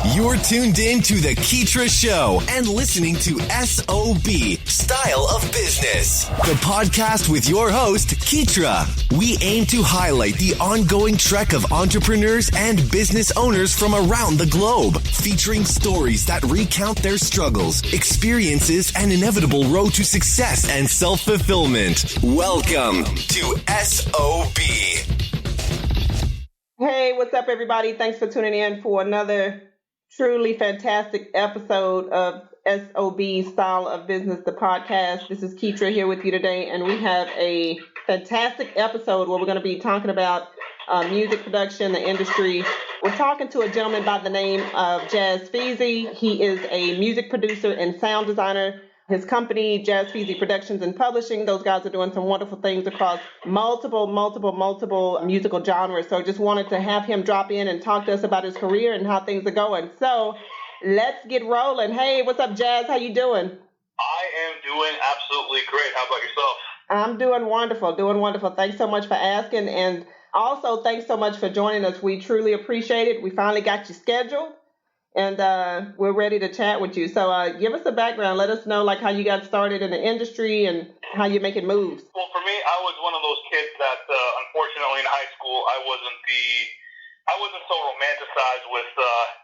You're tuned in to the Keetria Show and listening to SOB, Style of Business, the podcast with your host, Keetria. We aim to highlight the ongoing trek of entrepreneurs and business owners from around the globe, featuring stories that recount their struggles, experiences, and inevitable road to success and self-fulfillment. Welcome to SOB. Hey, what's up, everybody? Thanks for tuning in for another truly fantastic episode of SOB, Style of Business, the podcast. This is Keetria here with you today, and we have a fantastic episode where we're going to be talking about music production, the industry. We're talking to a gentleman by the name of JazzFeezy. He is a music producer and sound designer. His company, JazzFeezy Productions and Publishing, those guys are doing some wonderful things across multiple musical genres. So I just wanted to have him drop in and talk to us about his career and how things are going. So let's get rolling. Hey, what's up, Jazz? How you doing? I am doing absolutely great. How about yourself? I'm doing wonderful. Thanks so much for asking. And also, thanks so much for joining us. We truly appreciate it. We finally got you scheduled. And we're ready to chat with you. So give us a background. Let us know how you got started in the industry and how you're making moves. Well, for me, I was one of those kids that, unfortunately, in high school, I wasn't so romanticized with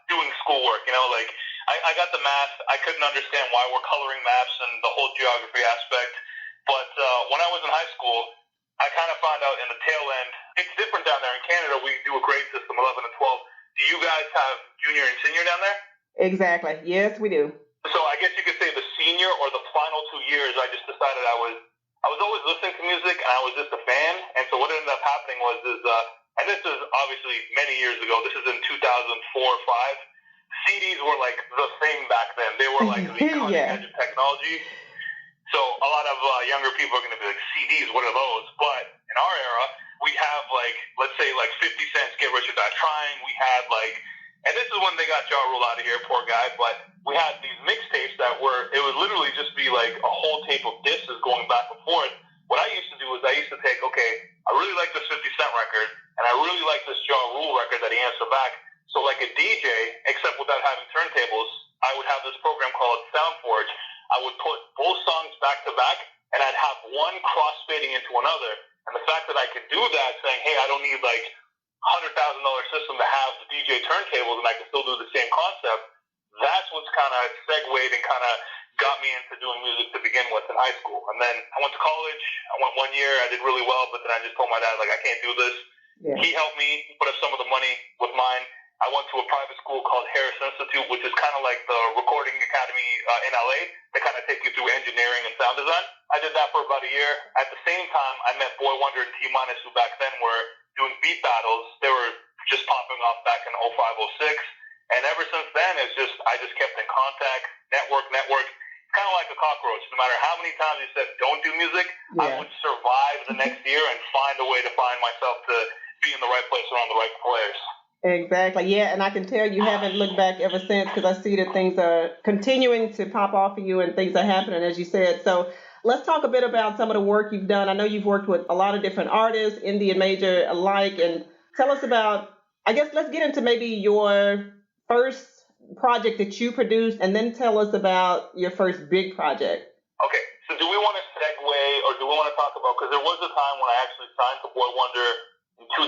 doing schoolwork. I got the math. I couldn't understand why we're coloring maps and the whole geography aspect. But when I was in high school, I kind of found out in the tail end, it's different down there in Canada. We do a grade system, 11 and 12. Do you guys have junior and senior down there? Exactly. Yes, we do. So I guess you could say the senior or the final 2 years, I just decided I was always listening to music and I was just a fan. And so what ended up happening was and this is obviously many years ago. This is in 2004 or 5. CDs were like the thing back then. They were like the cutting edge of technology. So a lot of younger people are going to be like, CDs, what are those? But in our era, we have let's say 50 Cent's Get Rich or Die Trying. We had and this is when they got Ja Rule out of here, poor guy, but we had these mixtapes that it would literally just be like a whole tape of discs going back and forth. What I used to do is I used to take, I really like this 50 Cent record, and I really like this Ja Rule record that he answered back. So like a DJ, except without having turntables, I would have this program called SoundForge. I would put both songs back to back, and I'd have one cross-fading into another. And the fact that I could do that, saying, hey, I don't need $100,000 system to have the DJ turntables and I can still do the same concept, that's what's kind of segued and kind of got me into doing music to begin with in high school. And then I went to college. I went 1 year. I did really well, but then I just told my dad, I can't do this. Yeah. He helped me put up some of the money with mine. I went to a private school called Harris Institute, which is kind of like the recording academy in LA. They kind of take you through engineering and sound design. I did that for about a year. At the same time, I met Boy Wonder and T-Minus, who back then were doing beat battles. They were just popping off back in 05, 06. And ever since then, I just kept in contact, network. It's kind of like a cockroach. No matter how many times you said, don't do music, I would survive the next year and find a way to find myself to be in the right place around the right players. Exactly. Yeah, and I can tell you haven't looked back ever since because I see that things are continuing to pop off of you and things are happening, as you said. So let's talk a bit about some of the work you've done. I know you've worked with a lot of different artists, indie and major alike, and tell us about, let's get into maybe your first project that you produced and then tell us about your first big project. Okay, so do we want to segue or do we want to talk about, because there was a time when I actually signed to Boy Wonder in 2010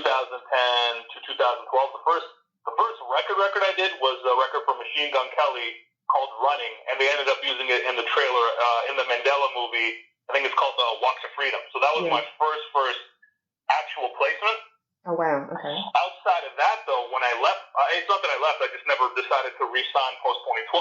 to 2012. The first record I did was a record from Machine Gun Kelly called Running, and they ended up using it in the trailer in the Mandela movie. I think it's called Walks of Freedom. So that was my first actual placement. Oh, wow. Okay. Outside of that, though, when I left, it's not that I left, I just never decided to re-sign post-2012.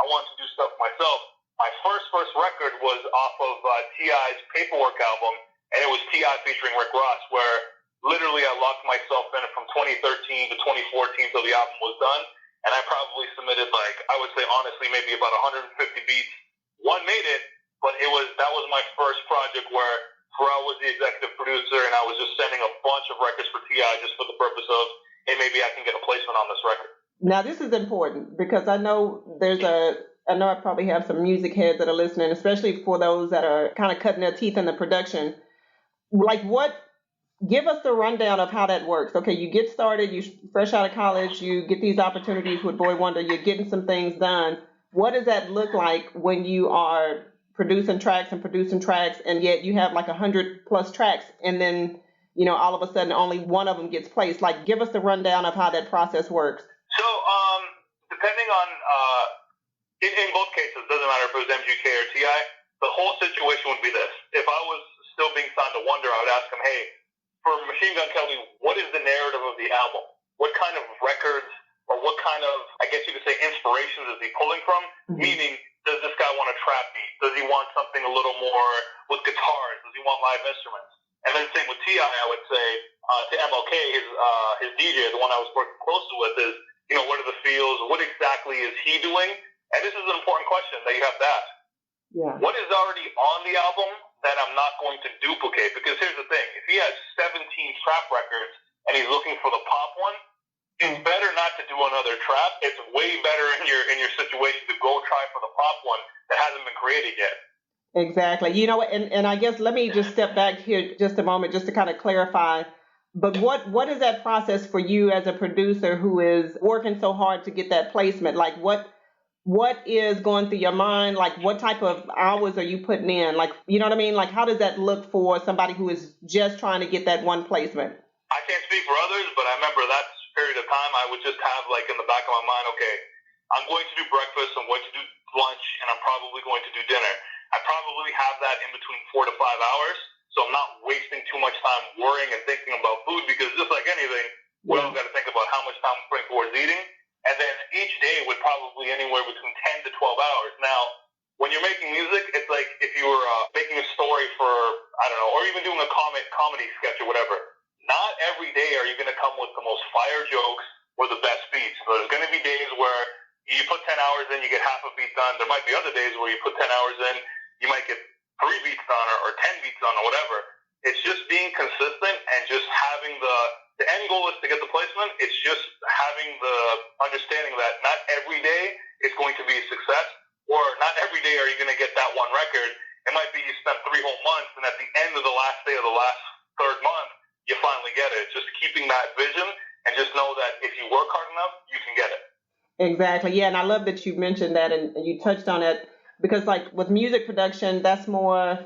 I wanted to do stuff myself. My first record was off of T.I.'s Paperwork album, and it was T.I. featuring Rick Ross, where literally I locked myself in from 2013 to 2014 till the album was done, and I probably submitted, I would say honestly, maybe about 150 beats. One made it, but that was my first project where Pharrell was the executive producer, and I was just sending a bunch of records for T.I. just for the purpose of, hey, maybe I can get a placement on this record. Now, this is important because I know I probably have some music heads that are listening, especially for those that are kind of cutting their teeth in the production. What give us the rundown of how that works. Okay, you get started, you fresh out of college, you get these opportunities with Boy Wonder, you're getting some things done. What does that look like when you are producing tracks, and yet you have like 100 plus tracks, and then, you know, all of a sudden only one of them gets placed? Like, give us the rundown of how that process works. So, depending on, in both cases, doesn't matter if it was MGK or TI, the whole situation would be this. If I was still being signed to Wonder, I would ask him, hey, for Machine Gun Kelly, what is the narrative of the album? What kind of records or what kind of, I guess you could say, inspirations is he pulling from? Mm-hmm. Meaning, does this guy want a trap beat? Does he want something a little more with guitars? Does he want live instruments? And then same with T.I., I would say, to MLK, his DJ, the one I was working closely with, is, you know, what are the feels? What exactly is he doing? And this is an important question that you have to ask. Yeah. What is already on the album that I'm not going to duplicate? Because here's the thing. If he has 17 trap records and he's looking for the pop one, it's better not to do another trap. It's way better in your situation to go try for the pop one that hasn't been created yet. Exactly. You know, and I guess let me just step back here just a moment just to kind of clarify. But what is that process for you as a producer who is working so hard to get that placement? Like what is going through your mind? Like, what type of hours are you putting in? Like, you know what I mean? Like, how does that look for somebody who is just trying to get that one placement? I can't speak for others, but I remember that period of time, I would just have, like, in the back of my mind, okay, I'm going to do breakfast, I'm going to do lunch, and I'm probably going to do dinner. I probably have that in between 4 to 5 hours, so I'm not wasting too much time worrying and thinking about food, because just like anything, we all got to think about how much time we're putting towards eating. And then each day would probably anywhere between 10 to 12 hours. Now, when you're making music, it's like if you were making a story for, I don't know, or even doing a comedy sketch or whatever. Not every day are you going to come with the most fire jokes or the best beats. So there's going to be days where you put 10 hours in, you get half a beat done. There might be other days where you put 10 hours in, you might get 3 beats done or 10 beats done or whatever. It's just being consistent and just having the end goal is to get the placement. It's just having the understanding that not every day is going to be a success, or not every day are you going to get that one record. It might be you spent 3 whole months, and at the end of the last day of the last third month, you finally get it. Just keeping that vision and just know that if you work hard enough, you can get it. Exactly. Yeah, and I love that you mentioned that and you touched on it, because like with music production, that's more,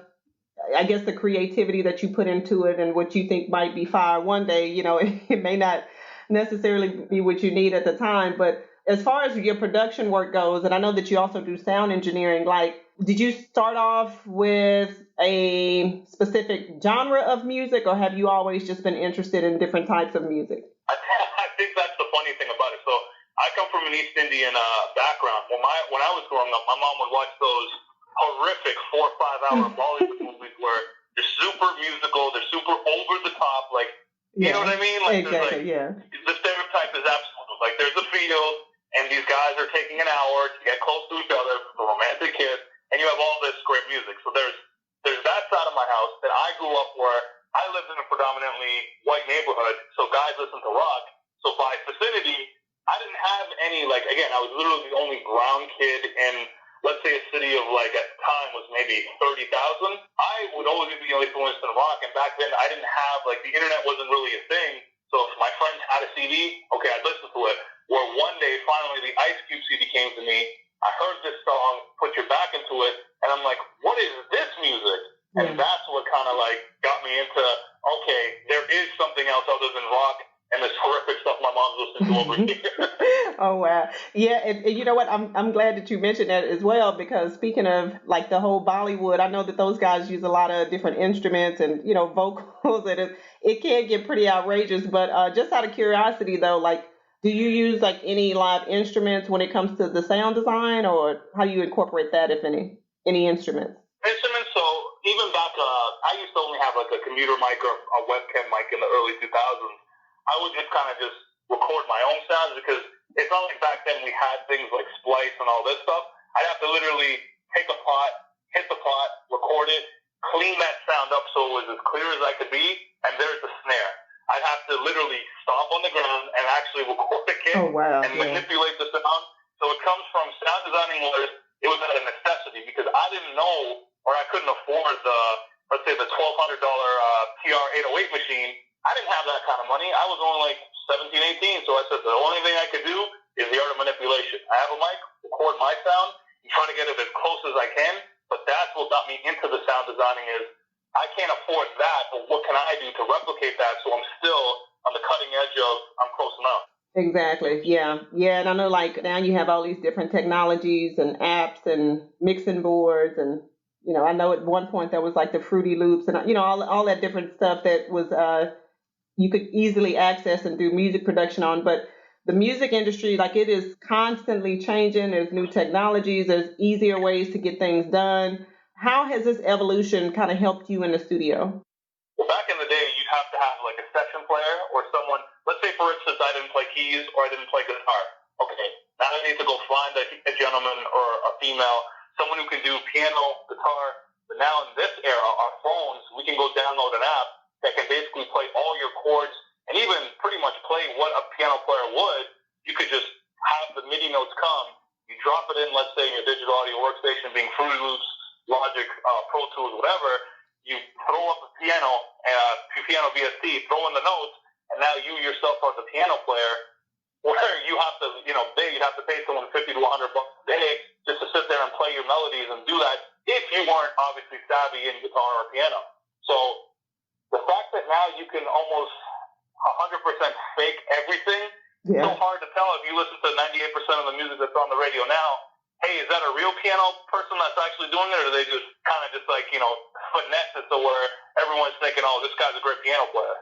I guess, the creativity that you put into it and what you think might be fire one day, you know, it may not necessarily be what you need at the time. But as far as your production work goes, and I know that you also do sound engineering, like, did you start off with a specific genre of music, or have you always just been interested in different types of music? I think that's the funny thing about it. So I come from an East Indian background. When I was growing up, my mom would watch those horrific 4 or 5 hour Bollywood movies where they're super musical, they're super over the top, like, you know what I mean? Like, exactly, the stereotype is absolute. Like, there's a field, and these guys are taking an hour to get close to each other for a romantic kiss, and you have all this great music. So there's that side of my house that I grew up where I lived in a predominantly white neighborhood, so guys listen to rock. So by vicinity, I didn't have any, like, again, I was literally the only brown kid in, let's say, a city of, like, at the time was maybe 30,000. I would always be influenced in rock, and back then I didn't have, like, the internet wasn't really a thing. So if my friends had a CD, okay, I'd listen to it. Where one day, finally, the Ice Cube CD came to me. I heard this song, Put Your Back Into It, and I'm like, what is this music? And that's what kind of, like, got me into, okay, there is something else other than rock and this horrific stuff my mom's listening to over here. Oh, wow. Yeah, and you know what? I'm glad that you mentioned that as well, because speaking of, like, the whole Bollywood, I know that those guys use a lot of different instruments and, you know, vocals, and it can get pretty outrageous. But just out of curiosity, though, like, do you use, like, any live instruments when it comes to the sound design, or how do you incorporate that, if any instruments? Instruments, so even back, I used to only have, like, a computer mic or a webcam mic in the early 2000s. I would just kind of just record my own sounds, because it's not like back then we had things like Splice and all this stuff. I'd have to literally take a pot, hit the pot, record it, clean that sound up so it was as clear as I could be, and there's the snare. I'd have to literally stomp on the ground and actually record a kick and manipulate the sound. So it comes from sound designing where it was a necessity, because I didn't know, or I couldn't afford the, let's say, the $1,200 TR-808 machine I didn't have that kind of money. I was only like 17, 18. So I said the only thing I could do is the art of manipulation. I have a mic, record my sound, and try to get it as close as I can. But that's what got me into the sound designing is I can't afford that, but what can I do to replicate that so I'm still on the cutting edge of I'm close enough. Exactly. Yeah. Yeah. And I know like now you have all these different technologies and apps and mixing boards. And, you know, I know at one point there was like the Fruity Loops and, you know, all that different stuff that was, you could easily access and do music production on. But the music industry, like it is constantly changing. There's new technologies. There's easier ways to get things done. How has this evolution kind of helped you in the studio? Well, back in the day, you'd have to have like a session player or someone. Let's say, for instance, I didn't play keys or I didn't play guitar. Okay, now I need to go find a gentleman or a female, someone who can do piano, guitar. But now in this era, our phones, we can go download an app that can basically play all your chords and even pretty much play what a piano player would. You could just have the MIDI notes come. You drop it in, let's say, your digital audio workstation, being Fruity Loops, Logic, Pro Tools, whatever. You throw up a piano VST, throw in the notes, and now you yourself are the piano player. Where you have to, you know, you'd have to pay someone $50 to $100 a day just to sit there and play your melodies and do that if you weren't obviously savvy in guitar or piano. So the fact that now you can almost 100% fake everything, it's so hard to tell if you listen to 98% of the music that's on the radio now. Hey, is that a real piano person that's actually doing it, or do they just kind of just like, you know, finesse it to where everyone's thinking, oh, this guy's a great piano player?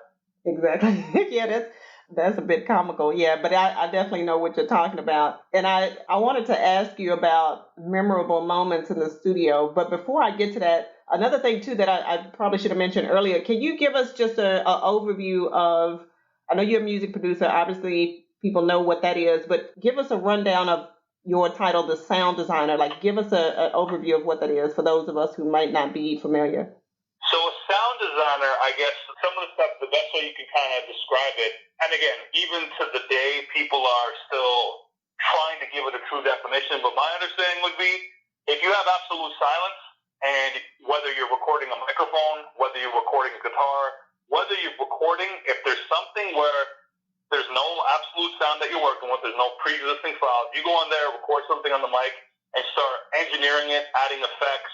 Exactly. Yeah, that's a bit comical. Yeah, but I definitely know what you're talking about. And I wanted to ask you about memorable moments in the studio. But before I get to that, another thing, too, that I probably should have mentioned earlier, can you give us just an overview of, I know you're a music producer, obviously people know what that is, but give us a rundown of your title, the sound designer. Like, give us an overview of what that is for those of us who might not be familiar. So a sound designer, I guess, some of the stuff, the best way you can kind of describe it, and again, even to the day, people are still trying to give it a true definition, but my understanding would be, if you have absolute silence, and whether you're recording a microphone, whether you're recording a guitar, whether you're recording, if there's something where there's no absolute sound that you're working with, there's no pre-existing files, you go in there, record something on the mic, and start engineering it, adding effects,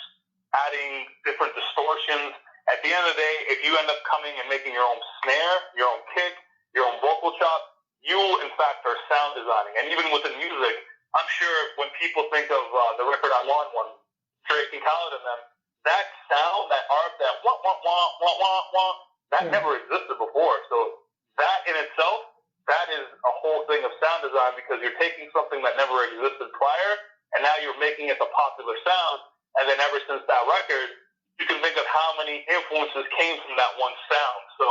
adding different distortions. At the end of the day, if you end up coming and making your own snare, your own kick, your own vocal chop, you, in fact, are sound designing. And even within music, I'm sure when people think of the record I won, Drake and Khaled and them, that sound, that art, that wah, wah, wah, wah, wah, wah, that never existed before. So that in itself, that is a whole thing of sound design, because you're taking something that never existed prior, and now you're making it the popular sound. And then ever since that record, you can think of how many influences came from that one sound. So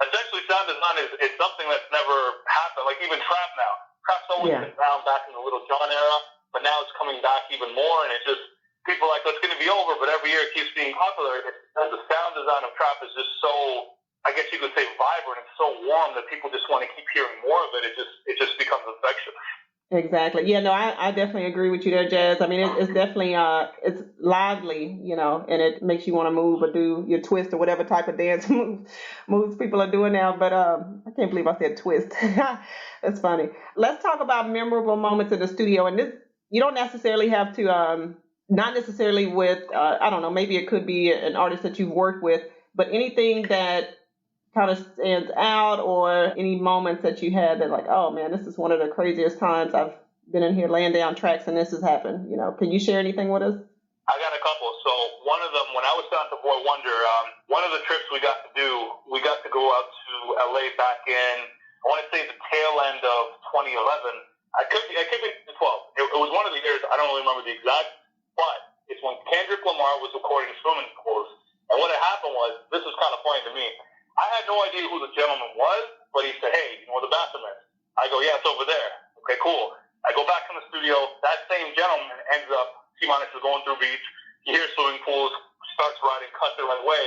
essentially sound design is something that's never happened. Like even trap now. Trap's always been around back in the Little John era, but now it's coming back even more, and it's just, people are like, it's going to be over, but every year it keeps being popular. The sound design of trap is just so, I guess you could say, vibrant and so warm that people just want to keep hearing more of it. It just becomes infectious. Exactly. Yeah, no, I definitely agree with you there, Jazz. I mean, it's definitely, it's lively, you know, and it makes you want to move or do your twist or whatever type of dance moves people are doing now. But I can't believe I said twist. That's funny. Let's talk about memorable moments in the studio. And this, you don't necessarily have to, not necessarily with, I don't know, maybe it could be an artist that you've worked with, but anything that kind of stands out, or any moments that you had that like, oh man, this is one of the craziest times I've been in here laying down tracks and this has happened. You know, can you share anything with us? I got a couple. So one of them, when I was down to Boy Wonder, one of the trips we got to do, we got to go out to LA back in, I want to say the tail end of 2011. I could be 12. It was one of the years, I don't really remember the exact, but it's when Kendrick Lamar was recording Swimming Pools. And what had happened was, this was kind of funny to me, I had no idea who the gentleman was, but he said, hey, you know where the bathroom is? I go, yeah, it's over there. Okay, cool. I go back in the studio. That same gentleman ends up, T-Minus is going through beats. He hears Swimming Pools, starts writing, cuts the right way.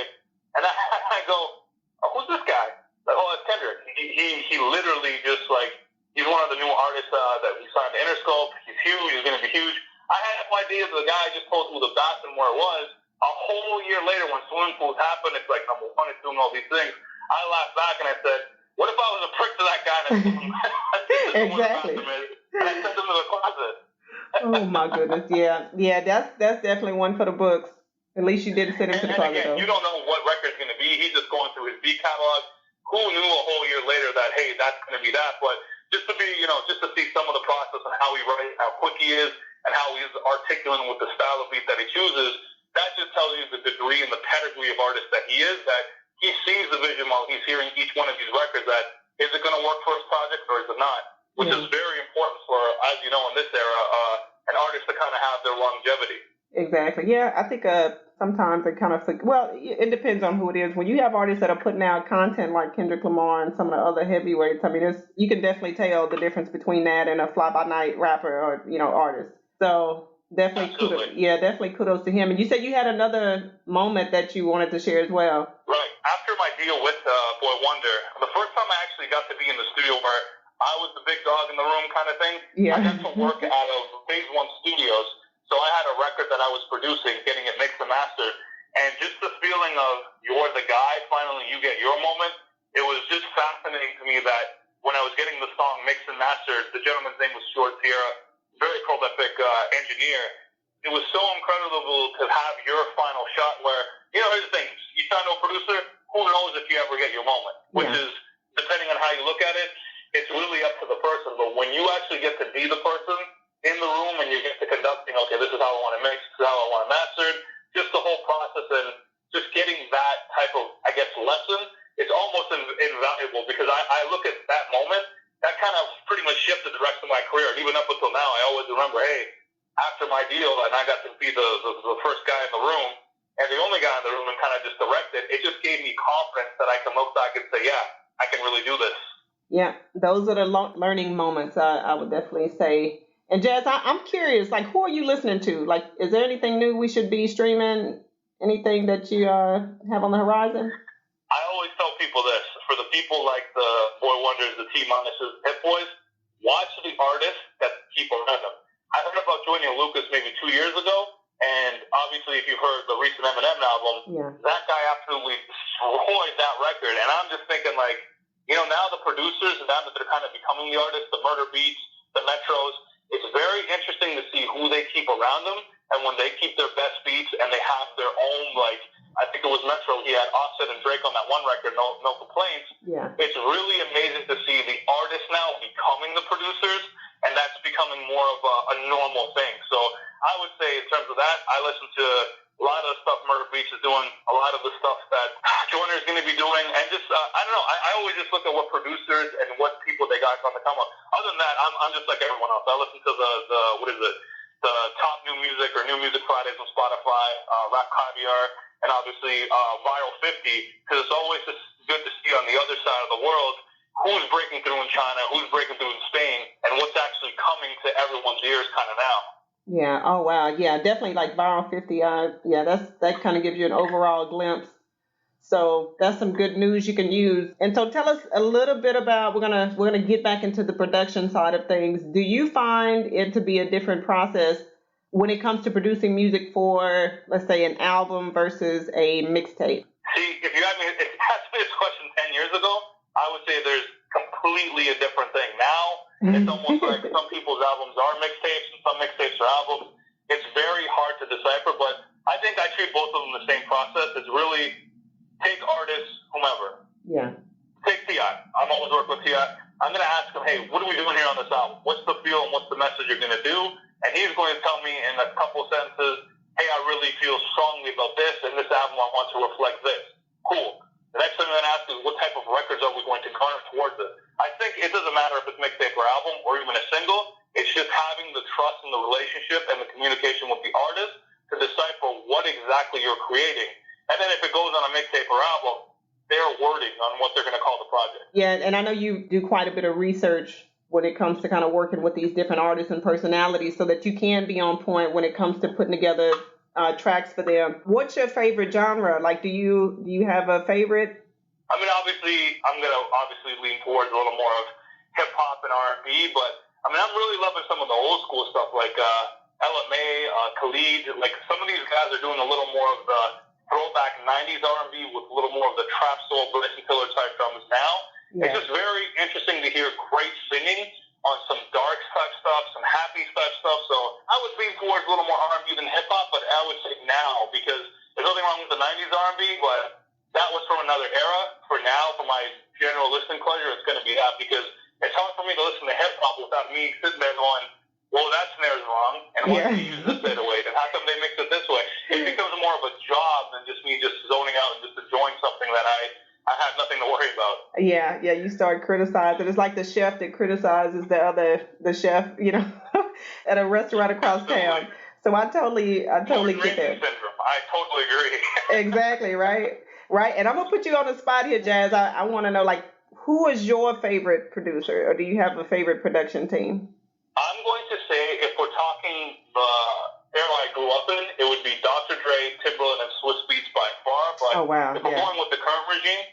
And I go, oh, who's this guy? Like, oh, that's Kendrick. He literally just like, he's one of the new artists that we signed to Interscope. He's huge. He's going to be huge. I had no idea the guy just told me the bathroom where it was. A whole year later, when Swimming Pools happened, it's like number one, it's doing all these things. I laughed back and I said, what if I was a prick to that guy and Exactly. and I sent him to the closet? Oh my goodness, yeah, that's definitely one for the books. At least you didn't send him to the closet, though. You don't know what record's going to be. He's just going through his beat catalog. Who knew a whole year later that, hey, that's going to be that? But just to be, just to see some of the process and how he writes, how quick he is, and how he's articulate with the style of beat that he chooses, that just tells you the degree and the pedigree of artist that he is, that he sees the vision while he's hearing each one of these records, that is it going to work for his project or is it not? Which is very important for, as you know, in this era, an artist to kind of have their longevity. Exactly. Yeah, I think sometimes it kind of, it depends on who it is. When you have artists that are putting out content like Kendrick Lamar and some of the other heavyweights, I mean, you can definitely tell the difference between that and a fly-by-night rapper or, artist. So definitely kudos to him. And you said you had another moment that you wanted to share as well. Right. After my deal with Boy Wonder, the first time I actually got to be in the studio where I was the big dog in the room kind of thing, I got to work out of Phase 1 Studios. So I had a record that I was producing, getting it mixed and mastered, and just the feeling of you're the guy, finally you get your moment, it was just fascinating to me that when I was getting the song mixed and mastered, the gentleman's name was Stuart Sierra, very prolific engineer. It was so incredible to have your final shot where, here's the thing, you sign to a producer, who knows if you ever get your moment, which is, depending on how you look at it, it's really up to the person, but when you actually get to be the person in the room and you get to conducting, okay, this is how I want to mix, this is how I want to master it, just the whole process and just getting that type of, lesson, it's almost invaluable because I look at that moment, that kind of pretty much shifted the rest of my career. And even up until now, I always remember, hey, after my deal and I got to be the first guy in the room and the only guy in the room and kind of just direct it, it just gave me confidence that I can look back and say, yeah, I can really do this. Yeah, those are the learning moments, I would definitely say. And Jazz, I'm curious, like, who are you listening to? Like, is there anything new we should be streaming? Anything that you have on the horizon? I always tell people this. For the people like the Boy Wonders, the T-Minuses, Hit Boys, watch the artists that keep around them. I heard about joining Lucas maybe 2 years ago, and obviously if you heard the recent Eminem album, that guy absolutely destroyed that record. And I'm just thinking, like, now the producers, now that they're kind of becoming the artists, the Murder Beats, the Metros, it's very interesting to see who they keep around them, and when they keep their best beats and they have their own, like, I think it was Metro, he had Offset and Drake on that one record, No Complaints. Yeah. It's really amazing to see the artists now becoming the producers, and that's becoming more of a normal thing. So I would say in terms of that, I listen to a lot of the stuff Murder Beats is doing, a lot of the stuff that Joyner is going to be doing, and just, I don't know, I always just look at what producers and what people they got on the come up. Other than that, I'm just like everyone else. I listen to the top new music or New Music Fridays on Spotify, Rap Caviar, and obviously Viral 50, because it's always just good to see on the other side of the world who's breaking through in China, who's breaking through in Spain, and what's actually coming to everyone's ears kind of now. Yeah. Oh, wow. Yeah, definitely like Viral 50. That kind of gives you an overall glimpse. So that's some good news you can use. And so tell us a little bit about, we're gonna get back into the production side of things. Do you find it to be a different process when it comes to producing music for, let's say, an album versus a mixtape? See, if you asked me this question 10 years ago, I would say there's completely a different thing. Now, it's almost like some people's albums are mixtapes and some mixtapes are albums. It's very hard to decipher, but I think I treat both of them the same process. It's really take artists, whomever. Yeah. Take T.I. I'm always working with T.I. I'm going to ask him, hey, what are we doing here on this album? What's the feel and what's the message you're going to do? And he's going to tell me in a couple sentences, hey, I really feel strongly about this, and this album I want to reflect this. Cool. The next thing I'm going to ask is, what type of records are we going to garner towards it? I think it doesn't matter if it's mixtape or album or even a single. It's just having the trust and the relationship and the communication with the artist to decipher what exactly you're creating. And then if it goes on a mixtape or album, they're wording on what they're going to call the project. Yeah, and I know you do quite a bit of research when it comes to kind of working with these different artists and personalities so that you can be on point when it comes to putting together tracks for them. What's your favorite genre? Like, do you have a favorite? I mean, obviously, I'm going to lean towards a little more of hip-hop and R&B, but, I mean, I'm really loving some of the old school stuff like LMA, Khalid. Like, some of these guys are doing a little more of the throw throwback 90s R&B with a little more of the trap soul, Bryson Tiller type drums now. Yeah. It's just very interesting to hear great singing on some dark type stuff, some happy type stuff. So I would lean towards a little more R&B than hip-hop, but I would say now, because there's nothing wrong with the 90s R&B, but that was from another era. For now, for my general listening pleasure, it's going to be that, because it's hard for me to listen to hip-hop without me sitting there going, well, that snare's wrong, and why do you use this 808, and how come they mix it this way? It becomes more of a job than just me just zoning out and just enjoying something that I have nothing to worry about. Yeah, you start criticizing. It's like the chef that criticizes the chef, at a restaurant across town. So I totally get that. Syndrome. I totally agree. Exactly, right. And I'm going to put you on the spot here, Jazz. I want to know, who is your favorite producer, or do you have a favorite production team? I'm going to say, if we're talking the era I grew up in, it would be Dr. Dre, Timberland, and Swiss Beats by far. But if we're going with the current regime,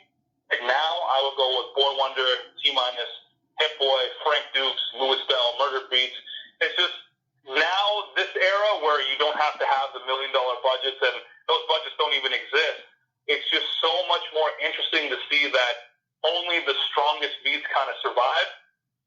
now I would go with Boy Wonder, T-Minus, Hit Boy, Frank Dukes, Louis Bell, Murder Beats. It's just now this era where you don't have to have the $1 million budgets, and those budgets don't even exist. It's just so much more interesting to see that only the strongest beats kind of survive.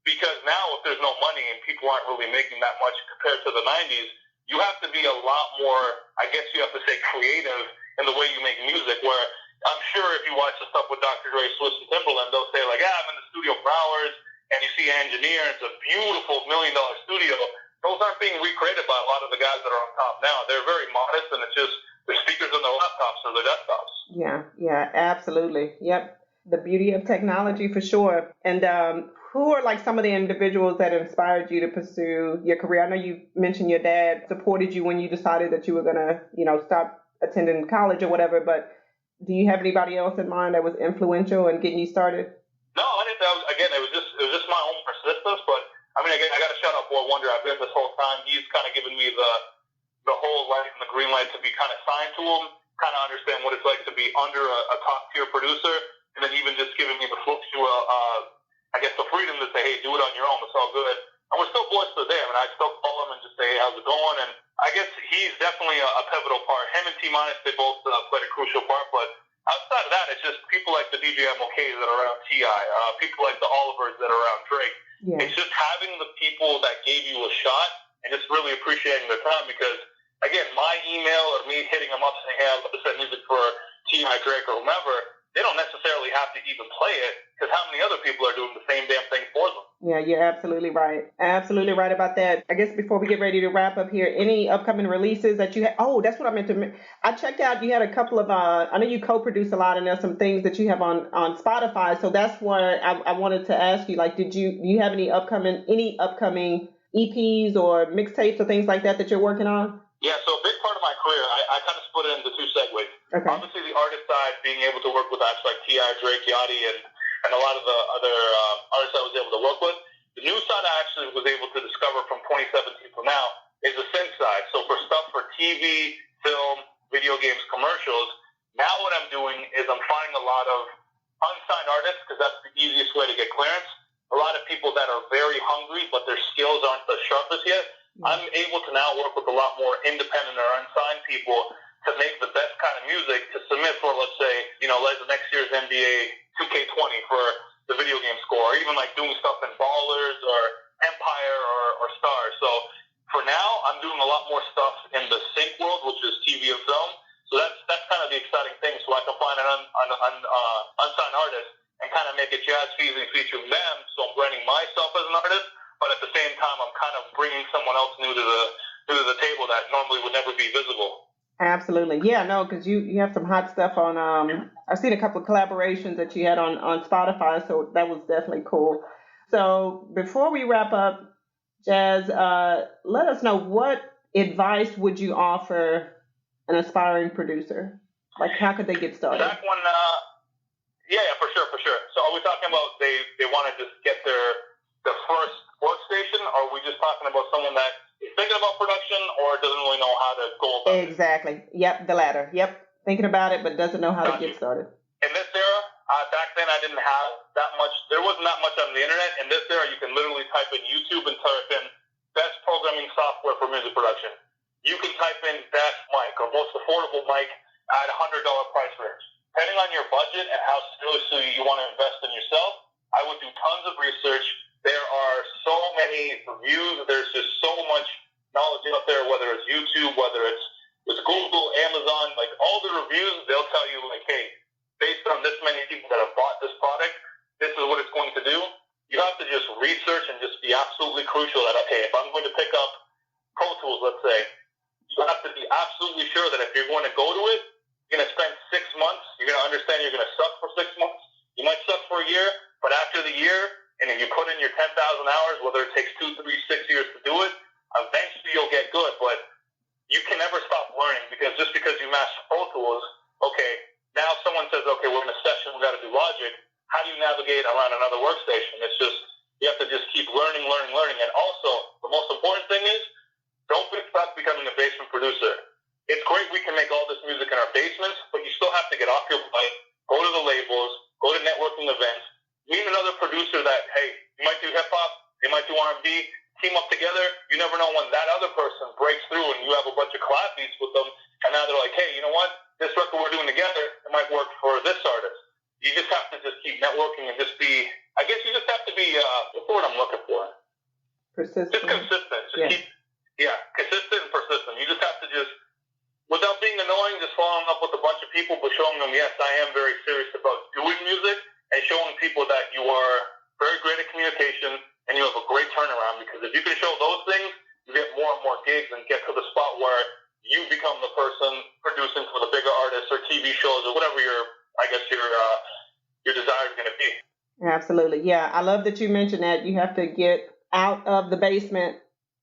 Because now, if there's no money and people aren't really making that much compared to the 90s, you have to be a lot more, I guess you have to say, creative in the way you make music, where I'm sure if you watch the stuff with Dr. Dre, Swiss, and Timberland, they'll say, I'm in the studio for hours, and you see an engineer, it's a beautiful $1 million studio. Those aren't being recreated by a lot of the guys that are on top now. They're very modest, and it's just the speakers on their laptops or their desktops. Yeah, absolutely. Yep. The beauty of technology, for sure. And who are some of the individuals that inspired you to pursue your career? I know you mentioned your dad supported you when you decided that you were going to, stop attending college or whatever, but do you have anybody else in mind that was influential in getting you started? No, I think that was, again, it was just my own persistence, but I got to shout out Boy Wonder. I've been this whole time. He's kind of given me the whole light and the green light to be kind of signed to him, kind of understand what it's like to be under a top tier producer, and then even just giving me the the freedom to say, hey, do it on your own. It's all good. And we're still blessed today. I still call him and just say, hey, how's it going? And I guess he's definitely a pivotal part. Him and T-Minus, they both played a crucial part. But outside of that, it's just people like the DJ MLKs that are around T.I., people like the Olivers that are around Drake. Yeah. It's just having the people that gave you a shot and just really appreciating their time, because, again, my email or me hitting them up saying, hey, I'd love to send music for T.I., Drake, or whomever, they don't necessarily have to even play it, because how many other people are doing the same damn thing for them? Yeah, you're absolutely right. Absolutely right about that. I guess before we get ready to wrap up here, any upcoming releases that you have? Oh, that's what I meant to. I checked out. You had a couple of. I know you co-produce a lot, and there's some things that you have on Spotify. So that's why I wanted to ask you. Do you have any upcoming EPs or mixtapes or things like that you're working on? Yeah, so a big part of my career, I kind of split it into two segues. Okay. Obviously, the artist side, being able to work with acts like T.I., Drake, Yachty, and a lot of the other artists I was able to work with. The new side I actually was able to discover from 2017 till now is the synth side. So for stuff for TV, film, video games, commercials, now what I'm doing is I'm finding a lot of unsigned artists, because that's the easiest way to get clearance. A lot of people that are very hungry, but their skills aren't the sharpest yet. I'm able to now work with a lot more independent or unsigned people to make the best kind of music to submit for, let's say, like the next year's NBA 2K20 for the video game score, or even doing stuff in Ballers or Empire or Stars. So for now, I'm doing a lot more stuff in the sync world, which is TV and film. So that's kind of the exciting thing. So I can find an unsigned artist and kind of make it JazzFeezy featuring them. So I'm branding myself as an artist, but at the same time, I'm kind of bringing someone else new to the table that normally would never be visible. Absolutely. Yeah, no, because you have some hot stuff on, I've seen a couple of collaborations that you had on Spotify, so that was definitely cool. So before we wrap up, Jazz, let us know, what advice would you offer an aspiring producer? How could they get started? That one, yeah, for sure. So are we talking about they want to just get their first workstation, or are we just talking about someone that is thinking about production or doesn't really know how to go about it? Exactly. Yep, the latter. Yep, thinking about it but doesn't know how to get started. In this era, back then I didn't have that much. There wasn't that much on the internet. In this era, you can literally type in YouTube and type in best programming software for music production. You can type in best mic or most affordable mic. at $100 price range. Depending on your budget and how seriously you want to invest in yourself, I would do tons of research. There are so many reviews. There's just so much knowledge out there, whether it's YouTube, whether it's Google, Amazon, like all the reviews, they'll tell you like, hey, based on this many people that have bought this product, this is what it's going to do. You have to just research and just be absolutely crucial that, okay, if I'm going to pick up Pro Tools, let's say, you have to be absolutely sure that if you're going to go to it, you're going to spend 6 months. You're going to understand you're going to suck for 6 months. You might suck for a year, but after the year, and if you put in your 10,000 hours, whether it takes 2, 3, 6 years to do it, eventually you'll get good. But you can never stop learning, because just because you master Pro Tools, okay, now someone says, okay, we're in a session, we got to do Logic. How do you navigate around another workstation? It's just, you have to just keep learning. And also, the most important thing is, don't expect becoming a basement producer. It's great we can make all this music in our basements, but you still have to get off your butt, go to the labels, go to networking events, meet another producer that, hey, you might do hip-hop, they might do R&B, team up together. You never know when that other person breaks through and you have a bunch of collab beats with them, and now they're like, hey, you know what? This record we're doing together, it might work for this artist. You just have to just keep networking and just be, I guess you just have to be, what's the word I'm looking for? Persistent. Just consistent. Consistent and persistent. You just have to just, without being annoying, just following up with a bunch of people, but showing them, yes, I am very serious about doing music, and showing people that you are very great at communication and you have a great turnaround. Because if you can show those things, you get more and more gigs and get to the spot where you become the person producing for the bigger artists or TV shows or whatever your desire is going to be. Absolutely. Yeah. I love that you mentioned that you have to get out of the basement.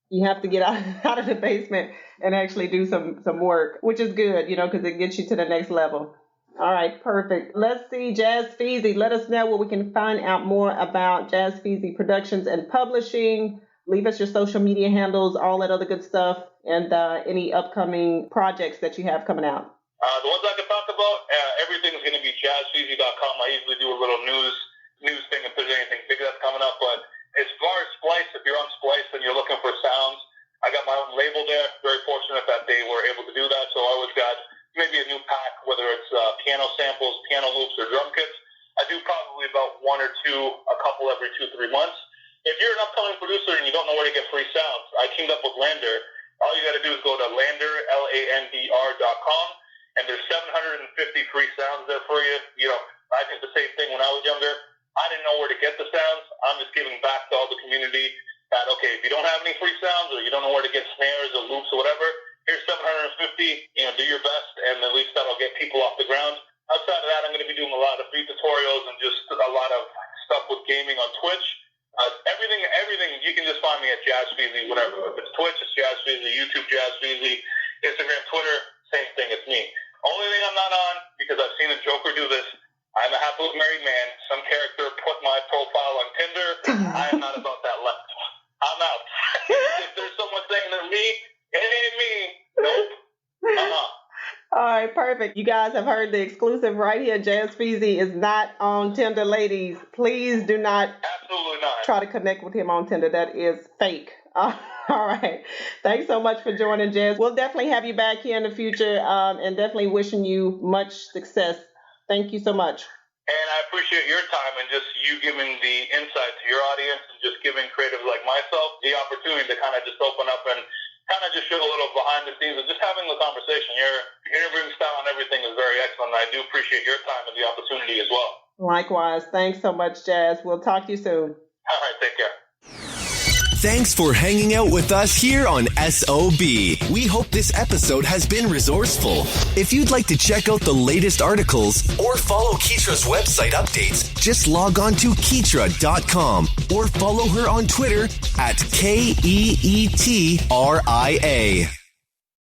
You have to get out of the basement and actually do some work, which is good, because it gets you to the next level. All right, perfect. Let's see, JazzFeezy. Let us know where we can find out more about JazzFeezy Productions and Publishing. Leave us your social media handles, all that other good stuff, and any upcoming projects that you have coming out. The ones I can talk about, everything's going to be jazzfeezy.com. I usually do a little news thing if there's anything big that's coming up. But as far as Splice, if you're on Splice and you're looking for sounds, I got my own label there. Very fortunate that they were able to do that. So I always got maybe a new pack, whether it's piano samples, piano loops, or drum kits. I do probably about 1 or 2, a couple every 2-3 months. If you're an upcoming producer and you don't know where to get free sounds, I teamed up with Lander. All you got to do is go to Lander, LANDR.com, and there's 750 free sounds there for you. I did the same thing when I was younger. I didn't know where to get the sounds. I'm just giving back to all the community that, okay, if you don't have any free sounds or you don't know where to get snares or loops or whatever, here's 750, do your best, and at least that'll get people off the ground. Outside of that, I'm going to be doing a lot of free tutorials and just a lot of stuff with gaming on Twitch. Everything, you can just find me at JazzFeezy, whatever. If it's Twitch, it's JazzFeezy, YouTube JazzFeezy, Instagram, Twitter, same thing, it's me. Only thing I'm not on, because I've seen a Joker do this, I'm a happily married man. Some character put my profile on Tinder. I am not about that life. I'm out. If there's someone saying they're me, it ain't me. Nope. All right, perfect. You guys have heard the exclusive right here. JazzFeezy is not on Tinder, ladies. Please do not. Absolutely not. Try to connect with him on Tinder. That is fake. All right. Thanks so much for joining, Jazz. We'll definitely have you back here in the future, and definitely wishing you much success. Thank you so much. And I appreciate your time and just you giving the insight to your audience and just giving creatives like myself the opportunity to kind of just open up and kind of just show a little behind the scenes and just having the conversation. Your interviewing style and everything is very excellent. I do appreciate your time and the opportunity as well. Likewise. Thanks so much, Jazz. We'll talk to you soon. All right. Take care. Thanks for hanging out with us here on SOB. We hope this episode has been resourceful. If you'd like to check out the latest articles or follow Keetria's website updates, just log on to Keetria.com or follow her on Twitter at KEETRIA.